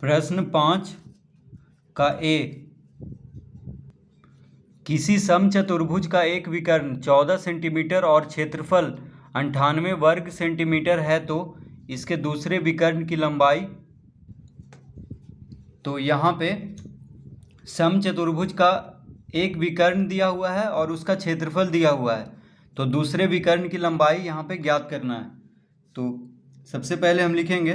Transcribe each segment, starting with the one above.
प्रश्न 5 का ए, किसी समचतुर्भुज का एक विकर्ण 14 सेंटीमीटर और क्षेत्रफल 98 वर्ग सेंटीमीटर है तो इसके दूसरे विकर्ण की लंबाई। तो यहाँ पे समचतुर्भुज का एक विकर्ण दिया हुआ है और उसका क्षेत्रफल दिया हुआ है, तो दूसरे विकर्ण की लंबाई यहाँ पे ज्ञात करना है। तो सबसे पहले हम लिखेंगे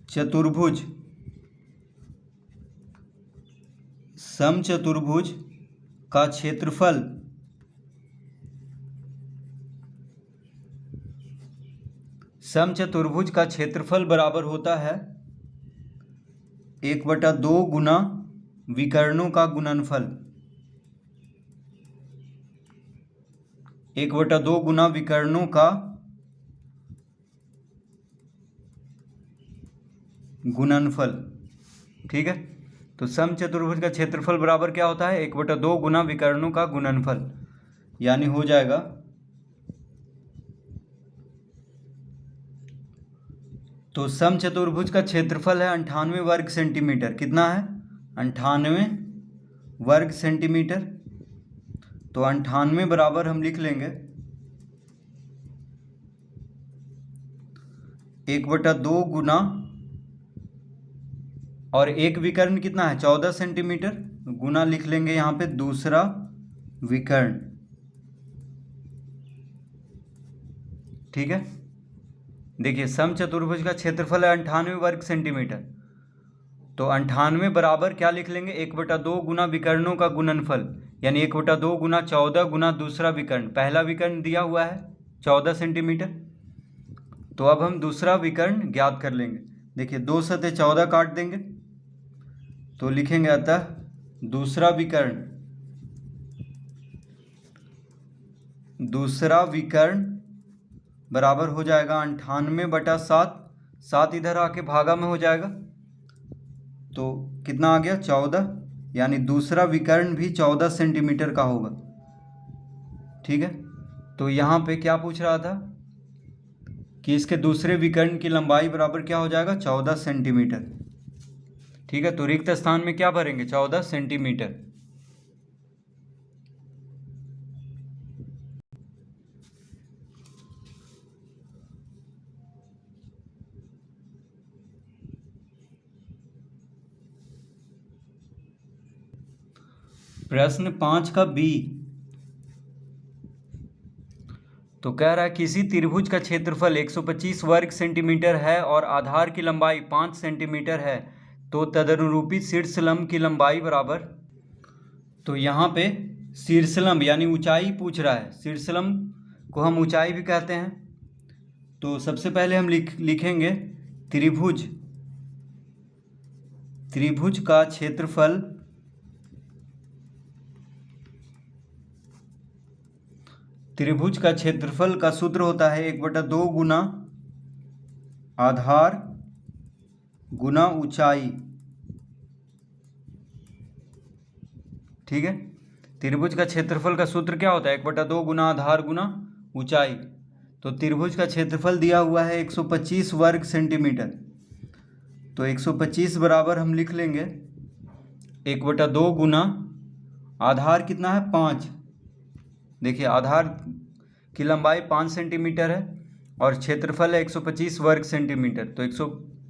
समचतुर्भुज का क्षेत्रफल बराबर होता है 1/2 गुना विकर्णों का गुणनफल। 1/2 गुना विकर्णों का गुणनफल। ठीक है, तो समचतुर्भुज का क्षेत्रफल बराबर क्या होता है? 1/2 गुना विकर्णों का गुणनफल, यानी हो जाएगा तो समचतुर्भुज का क्षेत्रफल है 98 वर्ग सेंटीमीटर। कितना है? 98 वर्ग सेंटीमीटर। तो 98 बराबर हम लिख लेंगे 1/2 गुना, और एक विकर्ण कितना है? 14 सेंटीमीटर, गुना लिख लेंगे यहाँ पे दूसरा विकर्ण। ठीक है, देखिए समचतुर्भुज का क्षेत्रफल है 98 वर्ग सेंटीमीटर, तो 98 बराबर क्या लिख लेंगे? 1/2 गुना विकर्णों का गुणनफल, यानी 1/2 गुना 14 गुना दूसरा विकर्ण। पहला विकर्ण दिया हुआ है 14 सेंटीमीटर, तो अब हम दूसरा विकर्ण ज्ञात कर लेंगे। देखिए 2 सतह 14 काट देंगे, तो लिखेंगे अतः दूसरा विकर्ण बराबर हो जाएगा 98/7। 7 इधर आके भागा में हो जाएगा, तो कितना आ गया? 14, यानी दूसरा विकर्ण भी 14 सेंटीमीटर का होगा। ठीक है, तो यहाँ पे क्या पूछ रहा था कि इसके दूसरे विकर्ण की लंबाई बराबर क्या हो जाएगा? 14 सेंटीमीटर। ठीक है, तो रिक्त स्थान में क्या भरेंगे? 14 सेंटीमीटर। प्रश्न 5 का बी, तो कह रहा है किसी त्रिभुज का क्षेत्रफल 125 वर्ग सेंटीमीटर है और आधार की लंबाई 5 सेंटीमीटर है, तो तदनुरूपी शीर्षलंब की लंबाई बराबर। तो यहाँ पे शीर्षलंब यानी ऊंचाई पूछ रहा है। शीर्षलंब को हम ऊंचाई भी कहते हैं। तो सबसे पहले हम लिखेंगे त्रिभुज का क्षेत्रफल का सूत्र होता है 1/2 गुना आधार गुना ऊंचाई। ठीक है, त्रिभुज का क्षेत्रफल का सूत्र क्या होता है? 1/2 गुना आधार गुना ऊंचाई। तो त्रिभुज का क्षेत्रफल दिया हुआ है 125 वर्ग सेंटीमीटर, तो 125 बराबर हम लिख लेंगे 1/2 गुना आधार कितना है? 5। देखिए आधार की लंबाई 5 सेंटीमीटर है और क्षेत्रफल है 125 वर्ग सेंटीमीटर, तो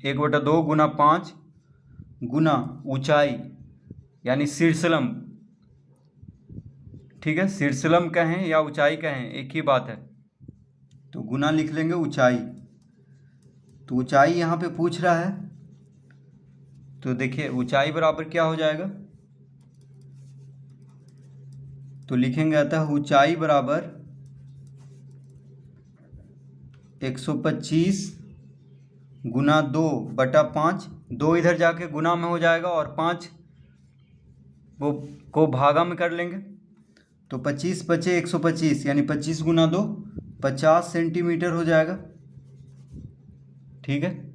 1/2 गुना 5 गुना ऊंचाई यानी शीर्षलंब। ठीक है, शीर्षलंब कहें या ऊंचाई कहें एक ही बात है, तो गुना लिख लेंगे ऊंचाई। तो ऊंचाई यहाँ पे पूछ रहा है, तो देखिए ऊंचाई बराबर क्या हो जाएगा? तो लिखेंगे अतः ऊंचाई बराबर 125 गुना 2/5। 2 इधर जाके गुना में हो जाएगा और 5 वो को भागा में कर लेंगे, तो 25 बचे 125, यानी 25 गुना 2 50 सेंटीमीटर हो जाएगा। ठीक है,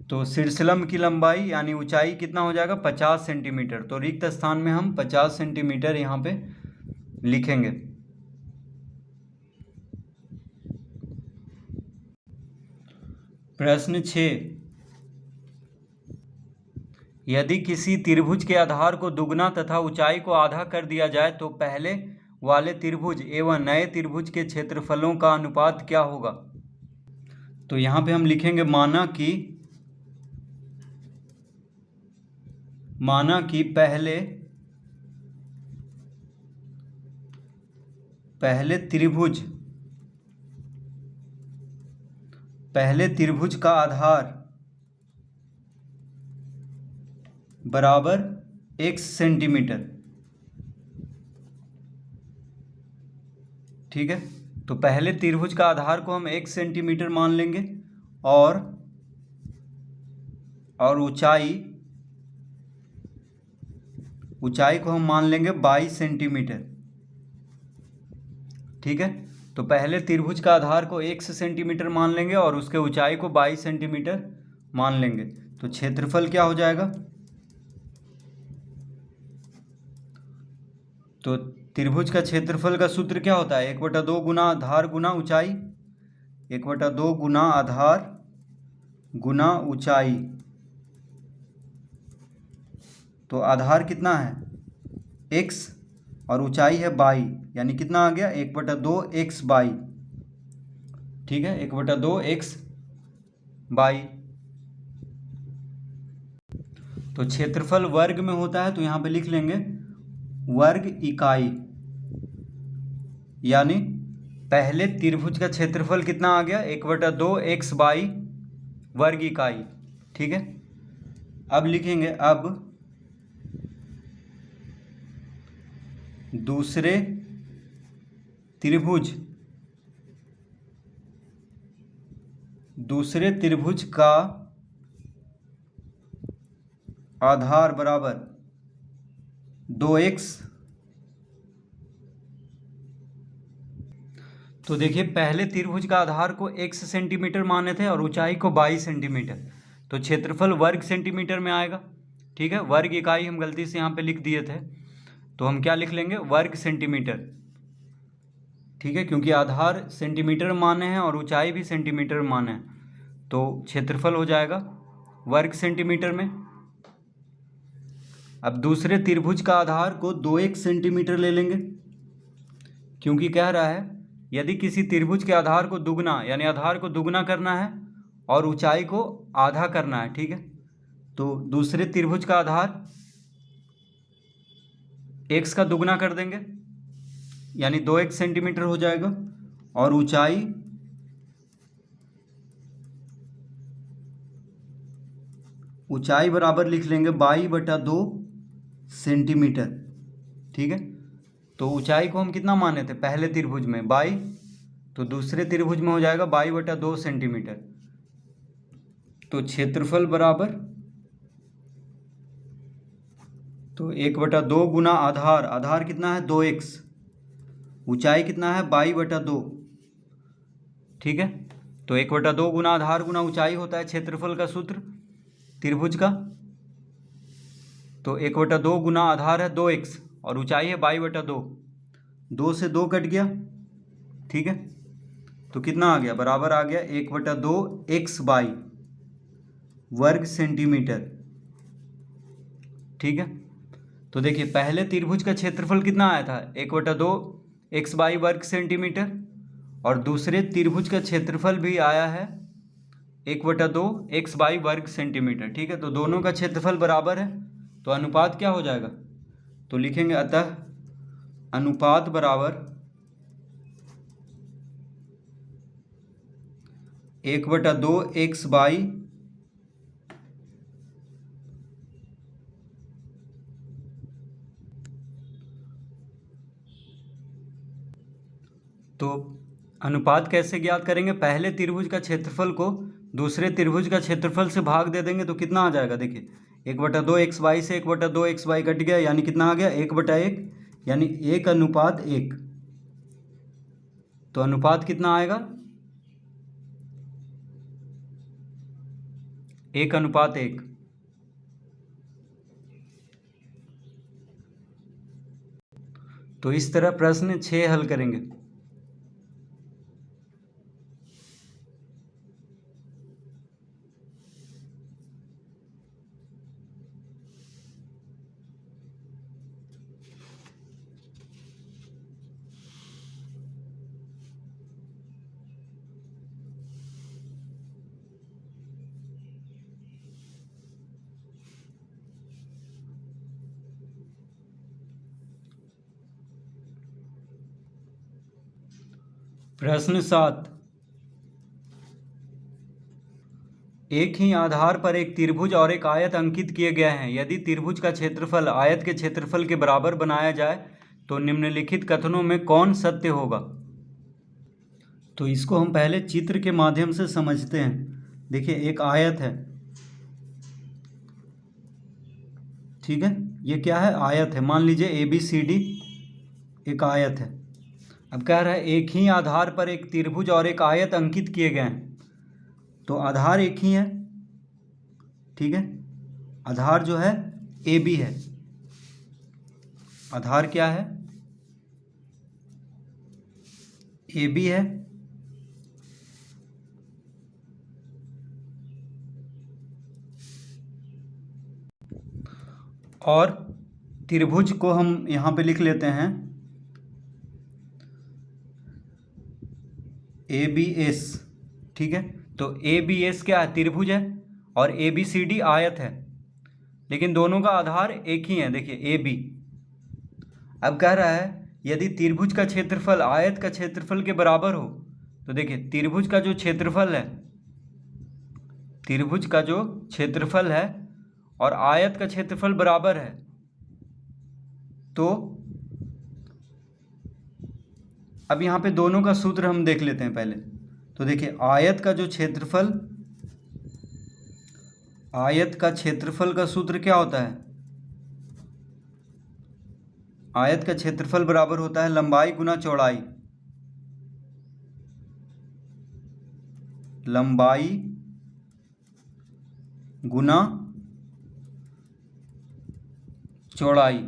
तो शीर्षलंब की लंबाई यानी ऊंचाई कितना हो जाएगा? 50 सेंटीमीटर। तो रिक्त स्थान में हम 50 सेंटीमीटर यहाँ पे लिखेंगे। प्रश्न 6, यदि किसी त्रिभुज के आधार को दुगना तथा ऊंचाई को आधा कर दिया जाए तो पहले वाले त्रिभुज एवं नए त्रिभुज के क्षेत्रफलों का अनुपात क्या होगा। तो यहाँ पे हम लिखेंगे माना कि पहले त्रिभुज का आधार बराबर x सेंटीमीटर। ठीक है, तो पहले त्रिभुज का आधार को हम x सेंटीमीटर मान लेंगे और ऊंचाई को हम मान लेंगे 22 सेंटीमीटर। ठीक है, तो पहले त्रिभुज का आधार को x सेंटीमीटर मान लेंगे और उसके ऊंचाई को 22 सेंटीमीटर मान लेंगे। तो क्षेत्रफल क्या हो जाएगा। तो त्रिभुज का क्षेत्रफल का सूत्र क्या होता है, 1/2 गुना आधार गुना ऊंचाई, 1/2 गुना आधार गुना ऊंचाई। तो आधार कितना है x और ऊंचाई है 22, यानी कितना आ गया 1/2 x बाई। ठीक है, 1/2 x बाई। तो क्षेत्रफल वर्ग में होता है तो यहाँ पे लिख लेंगे वर्ग इकाई, यानी पहले त्रिभुज का क्षेत्रफल कितना आ गया 1/2 x बाई वर्ग इकाई। ठीक है, अब लिखेंगे अब दूसरे त्रिभुज का आधार बराबर 2x। तो देखिए पहले त्रिभुज का आधार को x सेंटीमीटर माने थे और ऊंचाई को 22 सेंटीमीटर, तो क्षेत्रफल वर्ग सेंटीमीटर में आएगा। ठीक है, वर्ग इकाई हम गलती से यहाँ पे लिख दिए थे, तो हम क्या लिख लेंगे वर्ग सेंटीमीटर। ठीक है, क्योंकि आधार सेंटीमीटर माने हैं और ऊंचाई भी सेंटीमीटर माने हैं, तो क्षेत्रफल हो जाएगा वर्ग सेंटीमीटर में। अब दूसरे त्रिभुज का आधार को 2x सेंटीमीटर ले लेंगे, क्योंकि कह रहा है यदि किसी त्रिभुज के आधार को दुगना, यानी आधार को दुगना करना है और ऊंचाई को आधा करना है। ठीक है, तो दूसरे त्रिभुज का आधार x का दुगना कर देंगे, यानी 2x सेंटीमीटर हो जाएगा, और ऊंचाई बराबर लिख लेंगे 22/2 सेंटीमीटर। ठीक है, तो ऊंचाई को हम कितना माने थे पहले त्रिभुज में 22, तो दूसरे त्रिभुज में हो जाएगा 22/2 सेंटीमीटर। तो क्षेत्रफल बराबर, तो 1/2 गुना आधार कितना है 2x, ऊंचाई कितना है 22/2। ठीक है, तो 1/2 गुना आधार गुना ऊंचाई होता है क्षेत्रफल का सूत्र त्रिभुज का। तो 1/2 गुना आधार है 2x और ऊंचाई है 22/2, 2 से 2 कट गया। ठीक है, तो कितना आ गया, बराबर आ गया 1/2 x बाई वर्ग सेंटीमीटर। ठीक है, तो देखिए पहले त्रिभुज का क्षेत्रफल कितना आया था 1/2 x बाई वर्ग सेंटीमीटर, और दूसरे त्रिभुज का क्षेत्रफल भी आया है 1/2 x बाई वर्ग सेंटीमीटर। ठीक है, तो दोनों का क्षेत्रफल बराबर है, तो अनुपात क्या हो जाएगा, तो लिखेंगे अतः अनुपात बराबर 1/2 x बाई तो अनुपात कैसे ज्ञात करेंगे, पहले त्रिभुज का क्षेत्रफल को दूसरे त्रिभुज का क्षेत्रफल से भाग दे देंगे तो कितना आ जाएगा। देखिए 1/2 x बाई से 1/2 x बाई कट गया, यानी कितना आ गया 1/1, यानी 1:1। तो अनुपात कितना आएगा 1:1। तो इस तरह प्रश्न 6 हल करेंगे। प्रश्न 7, एक ही आधार पर एक त्रिभुज और एक आयत अंकित किए गए हैं। यदि त्रिभुज का क्षेत्रफल आयत के क्षेत्रफल के बराबर बनाया जाए तो निम्नलिखित कथनों में कौन सत्य होगा। तो इसको हम पहले चित्र के माध्यम से समझते हैं। देखिए, एक आयत है, ठीक है, ये क्या है, आयत है। मान लीजिए ABCD एक आयत है। अब कह रहा है एक ही आधार पर एक त्रिभुज और एक आयत अंकित किए गए हैं। तो आधार एक ही है, ठीक है, आधार जो है AB है। आधार क्या है, AB है। और त्रिभुज को हम यहाँ पे लिख लेते हैं ABS, ठीक है। तो ABS क्या है, त्रिभुज है, और ABCD आयत है, लेकिन दोनों का आधार एक ही है। देखिए AB। अब कह रहा है यदि त्रिभुज का क्षेत्रफल आयत का क्षेत्रफल के बराबर हो, तो देखिए त्रिभुज का जो क्षेत्रफल है, त्रिभुज का जो क्षेत्रफल है और आयत का क्षेत्रफल बराबर है, तो अब यहाँ पे दोनों का सूत्र हम देख लेते हैं पहले। तो देखिए आयत का जो क्षेत्रफल, आयत का क्षेत्रफल का सूत्र क्या होता है, आयत का क्षेत्रफल बराबर होता है लंबाई गुना चौड़ाई। लंबाई गुना चौड़ाई,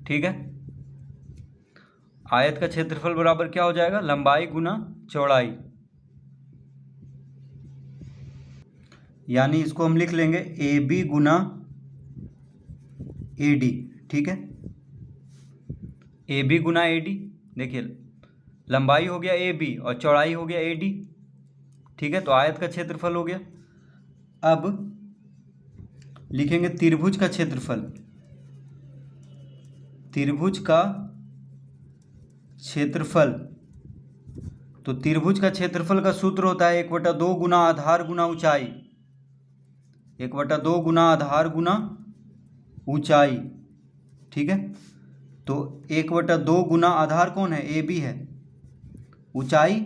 ठीक है। आयत का क्षेत्रफल बराबर क्या हो जाएगा, लंबाई गुना चौड़ाई। यानी इसको हम लिख लेंगे AB गुना AD, ठीक है। AB गुना AD, देखिए लंबाई हो गया AB और चौड़ाई हो गया AD, ठीक है। तो आयत का क्षेत्रफल हो गया। अब लिखेंगे त्रिभुज का क्षेत्रफल। त्रिभुज का क्षेत्रफल, तो त्रिभुज का क्षेत्रफल का सूत्र होता है 1/2 गुना आधार गुना ऊंचाई। 1/2 गुना आधार गुना ऊंचाई, ठीक है। तो 1/2 गुना आधार कौन है, AB है। ऊंचाई,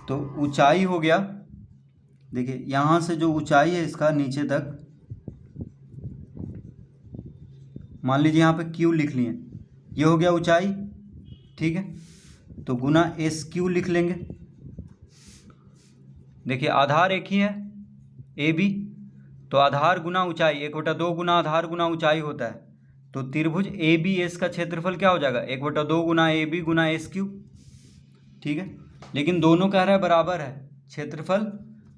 तो ऊंचाई हो गया, देखिए यहाँ से जो ऊंचाई है इसका नीचे तक, मान लीजिए यहाँ पे Q लिख लिए, ये हो गया ऊंचाई, ठीक है। तो गुना SQ लिख लेंगे। देखिए आधार एक ही है AB, तो आधार गुना ऊंचाई 1/2 गुना आधार गुना ऊंचाई होता है। तो त्रिभुज ABS का क्षेत्रफल क्या हो जाएगा, 1/2 गुना AB गुना SQ, ठीक है। लेकिन दोनों कह रहा है बराबर है क्षेत्रफल,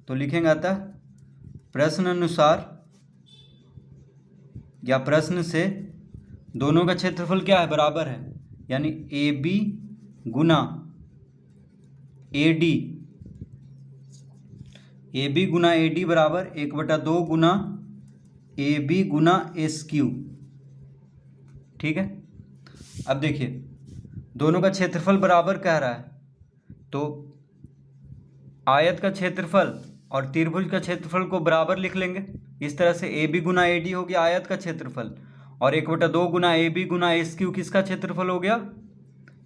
तो लिखेंगे अतः प्रश्न अनुसार या प्रश्न से दोनों का क्षेत्रफल क्या है, बराबर है। यानी AB गुना AD, AB गुना AD बराबर 1/2 गुना AB गुना SQ, ठीक है। अब देखिए दोनों का क्षेत्रफल बराबर कह रहा है, तो आयत का क्षेत्रफल और त्रिभुज का क्षेत्रफल को बराबर लिख लेंगे। इस तरह से AB गुना AD हो गया आयत का क्षेत्रफल, और 1/2 गुना AB गुना SQ किसका क्षेत्रफल हो गया,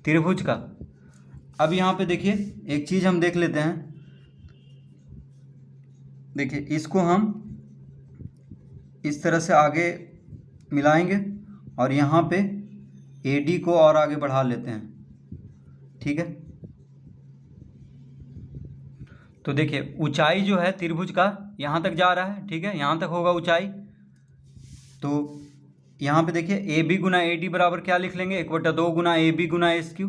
त्रिभुज का। अब यहाँ पे देखिए एक चीज़ हम देख लेते हैं। देखिए इसको हम इस तरह से आगे मिलाएंगे और यहाँ पे AD को और आगे बढ़ा लेते हैं, ठीक है। तो देखिए ऊंचाई जो है त्रिभुज का यहाँ तक जा रहा है, ठीक है, यहाँ तक होगा ऊंचाई। तो यहाँ पे देखिए AB गुना AD बराबर क्या लिख लेंगे, 1/2 गुना AB गुना SQ,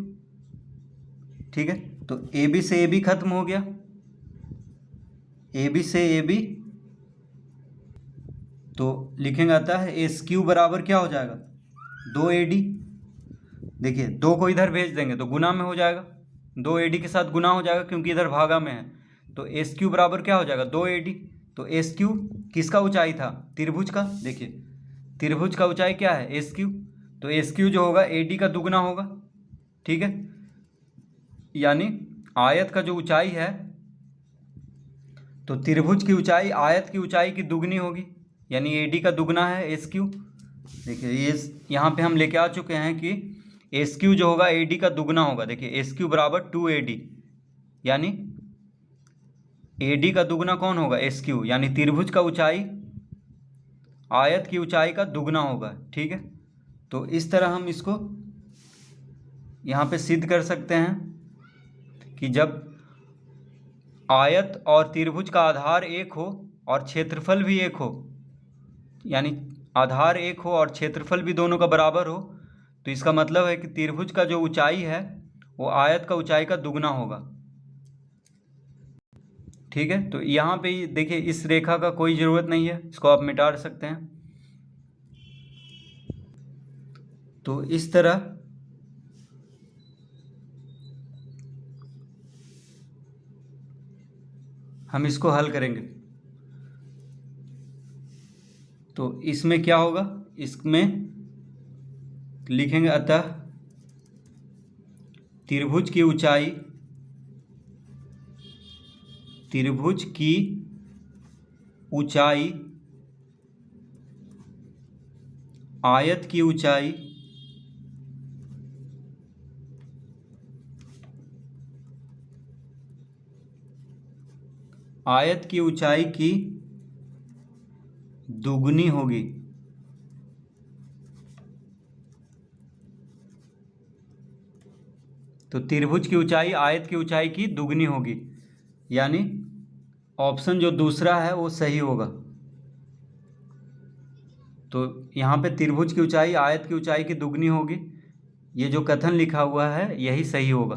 ठीक है। तो AB से AB खत्म हो गया, AB से AB, तो लिखेंगे आता है SQ बराबर क्या हो जाएगा, 2AD। देखिए 2 को इधर भेज देंगे तो गुना में हो जाएगा, 2AD के साथ गुना हो जाएगा क्योंकि इधर भागा में है। तो SQ बराबर क्या हो जाएगा, 2AD। तो SQ किसका ऊंचाई था, त्रिभुज का। देखिए त्रिभुज का ऊंचाई क्या है, SQ, तो SQ जो होगा AD का दुगना होगा, ठीक है, यानी आयत का जो ऊंचाई है, तो त्रिभुज की ऊंचाई आयत की ऊंचाई की दुगनी होगी, यानी AD का दुगना है एस क्यू। देखिए ये यहाँ पे हम लेके आ चुके हैं कि एस क्यू जो होगा AD का दुगना होगा। देखिए एस क्यू बराबर 2AD, यानी AD का दुगना कौन होगा? एस क्यू, यानी त्रिभुज का ऊंचाई आयत की ऊंचाई का दुगना होगा। ठीक है, तो इस तरह हम इसको यहाँ पे सिद्ध कर सकते हैं कि जब आयत और त्रिभुज का आधार एक हो और क्षेत्रफल भी एक हो, यानी आधार एक हो और क्षेत्रफल भी दोनों का बराबर हो, तो इसका मतलब है कि त्रिभुज का जो ऊंचाई है वो आयत का ऊंचाई का दुगना होगा। ठीक है, तो यहाँ पे देखिए इस रेखा का कोई ज़रूरत नहीं है, इसको आप मिटा सकते हैं। तो इस तरह हम इसको हल करेंगे। तो इसमें क्या होगा, इसमें लिखेंगे अतः त्रिभुज की ऊंचाई आयत की ऊंचाई की दुगनी होगी। तो त्रिभुज की ऊंचाई आयत की ऊंचाई की दुगनी होगी, यानी ऑप्शन जो दूसरा है वो सही होगा। तो यहाँ पे त्रिभुज की ऊंचाई आयत की ऊंचाई की दुगनी होगी, ये जो कथन लिखा हुआ है यही सही होगा।